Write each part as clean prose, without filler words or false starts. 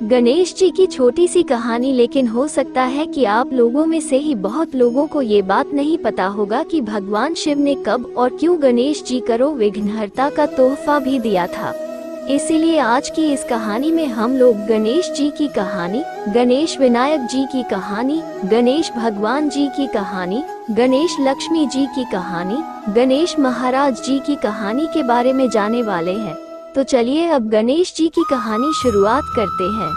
गणेश जी की छोटी सी कहानी, लेकिन हो सकता है कि आप लोगों में से ही बहुत लोगों को ये बात नहीं पता होगा कि भगवान शिव ने कब और क्यों गणेश जी को विघ्नहर्ता का तोहफा भी दिया था। इसीलिए आज की इस कहानी में हम लोग गणेश जी की कहानी, गणेश विनायक जी की कहानी, गणेश भगवान जी की कहानी, गणेश लक्ष्मी जी की कहानी, गणेश महाराज जी की कहानी के बारे में जाने वाले हैं। तो चलिए अब गणेश जी की कहानी शुरुआत करते हैं।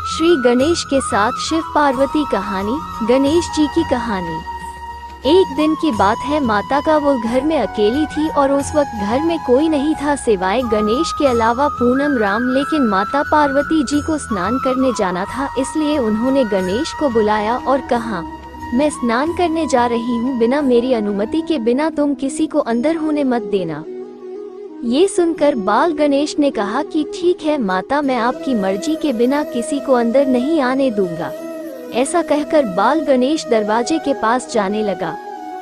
श्री गणेश के साथ शिव पार्वती कहानी। गणेश जी की कहानी। एक दिन की बात है, माता का वो घर में अकेली थी और उस वक्त घर में कोई नहीं था सिवाय गणेश के अलावा पूनम राम। लेकिन माता पार्वती जी को स्नान करने जाना था, इसलिए उन्होंने गणेश को बुलाया और कहा, मैं स्नान करने जा रही हूँ, बिना मेरी अनुमति के बिना तुम किसी को अंदर होने मत देना। ये सुनकर बाल गणेश ने कहा कि ठीक है माता, मैं आपकी मर्जी के बिना किसी को अंदर नहीं आने दूंगा। ऐसा कहकर बाल गणेश दरवाजे के पास जाने लगा।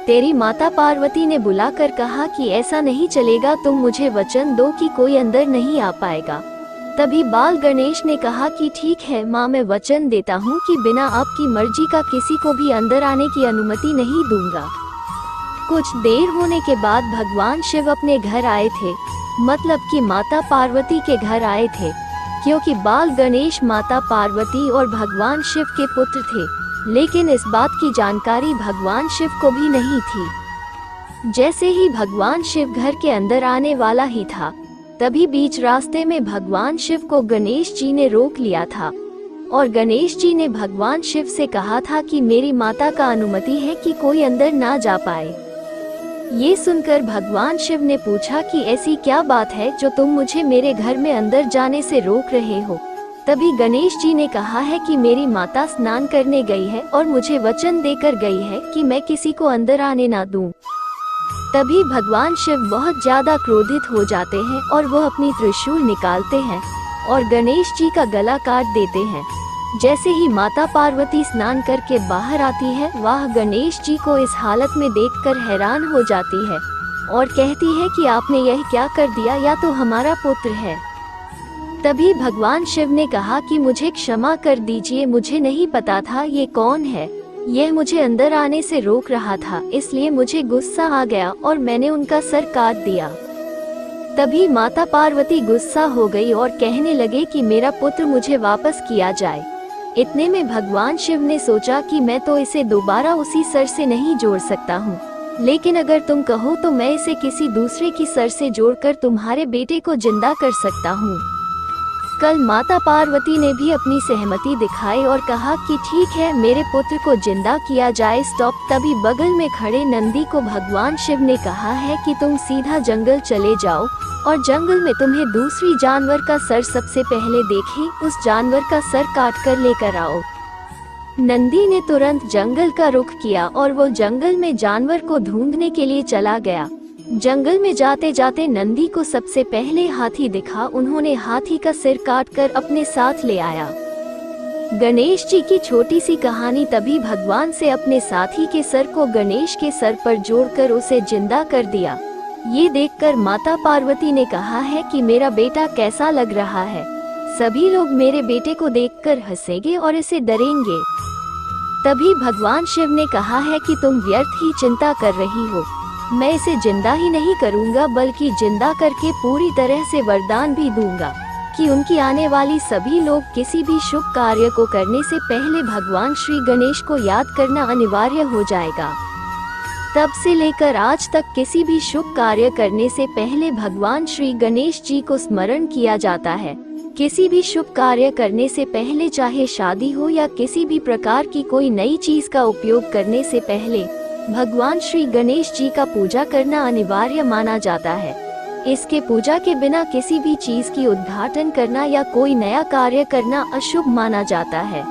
तेरी माता पार्वती ने बुलाकर कहा कि ऐसा नहीं चलेगा, तुम मुझे वचन दो कि कोई अंदर नहीं आ पाएगा। तभी बाल गणेश ने कहा कि ठीक है माँ, मैं वचन देता हूँ कि बिना आपकी मर्जी का किसी को भी अंदर आने की अनुमति नहीं दूंगा। कुछ देर होने के बाद भगवान शिव अपने घर आए थे, मतलब कि माता पार्वती के घर आए थे, क्योंकि बाल गणेश माता पार्वती और भगवान शिव के पुत्र थे। लेकिन इस बात की जानकारी भगवान शिव को भी नहीं थी। जैसे ही भगवान शिव घर के अंदर आने वाला ही था, तभी बीच रास्ते में भगवान शिव को गणेश जी ने रोक लिया था और गणेश जी ने भगवान शिव से कहा था कि मेरी माता का अनुमति है कि कोई अंदर ना जा पाए। ये सुनकर भगवान शिव ने पूछा कि ऐसी क्या बात है जो तुम मुझे मेरे घर में अंदर जाने से रोक रहे हो। तभी गणेश जी ने कहा है कि मेरी माता स्नान करने गई है और मुझे वचन देकर गई है कि मैं किसी को अंदर आने ना दूं। तभी भगवान शिव बहुत ज्यादा क्रोधित हो जाते हैं और वो अपनी त्रिशूल निकालते हैं और गणेश जी का गला काट देते हैं। जैसे ही माता पार्वती स्नान करके बाहर आती है, वह गणेश जी को इस हालत में देखकर हैरान हो जाती है और कहती है कि आपने यह क्या कर दिया, या तो हमारा पुत्र है। तभी भगवान शिव ने कहा कि मुझे क्षमा कर दीजिए, मुझे नहीं पता था ये कौन है, यह मुझे अंदर आने से रोक रहा था, इसलिए मुझे गुस्सा आ गया और मैंने उनका सर काट दिया। तभी माता पार्वती गुस्सा हो गई और कहने लगे कि मेरा पुत्र मुझे वापस किया जाए। इतने में भगवान शिव ने सोचा कि मैं तो इसे दोबारा उसी सर से नहीं जोड़ सकता हूँ, लेकिन अगर तुम कहो तो मैं इसे किसी दूसरे की सर से जोड़कर तुम्हारे बेटे को जिंदा कर सकता हूँ। कल माता पार्वती ने भी अपनी सहमति दिखाई और कहा कि ठीक है, मेरे पुत्र को जिंदा किया जाए। स्टॉप। तभी बगल में खड़े नंदी को भगवान शिव ने कहा है कि तुम सीधा जंगल चले जाओ और जंगल में तुम्हें दूसरी जानवर का सर सबसे पहले देखे, उस जानवर का सर काट कर लेकर आओ। नंदी ने तुरंत जंगल का रुख किया और वो जंगल में जानवर को ढूंढने के लिए चला गया। जंगल में जाते जाते नंदी को सबसे पहले हाथी दिखा। उन्होंने हाथी का सिर काटकर अपने साथ ले आया। गणेश जी की छोटी सी कहानी। तभी भगवान से अपने साथी के सर को गणेश के सर पर जोड़कर उसे जिंदा कर दिया। ये देखकर माता पार्वती ने कहा है कि मेरा बेटा कैसा लग रहा है। सभी लोग मेरे बेटे को देखकर हंसेंगे और इसे डरेंगे। तभी भगवान शिव ने कहा है कि तुम व्यर्थ ही चिंता कर रही हो, मैं इसे जिंदा ही नहीं करूंगा बल्कि जिंदा करके पूरी तरह से वरदान भी दूंगा कि उनकी आने वाली सभी लोग किसी भी शुभ कार्य को करने से पहले भगवान श्री गणेश को याद करना अनिवार्य हो जाएगा। तब से लेकर आज तक किसी भी शुभ कार्य करने से पहले भगवान श्री गणेश जी को स्मरण किया जाता है। किसी भी शुभ कार्य करने से पहले, चाहे शादी हो या किसी भी प्रकार की कोई नई चीज का उपयोग करने से पहले, भगवान श्री गणेश जी का पूजा करना अनिवार्य माना जाता है। इसके पूजा के बिना किसी भी चीज की उद्घाटन करना या कोई नया कार्य करना अशुभ माना जाता है।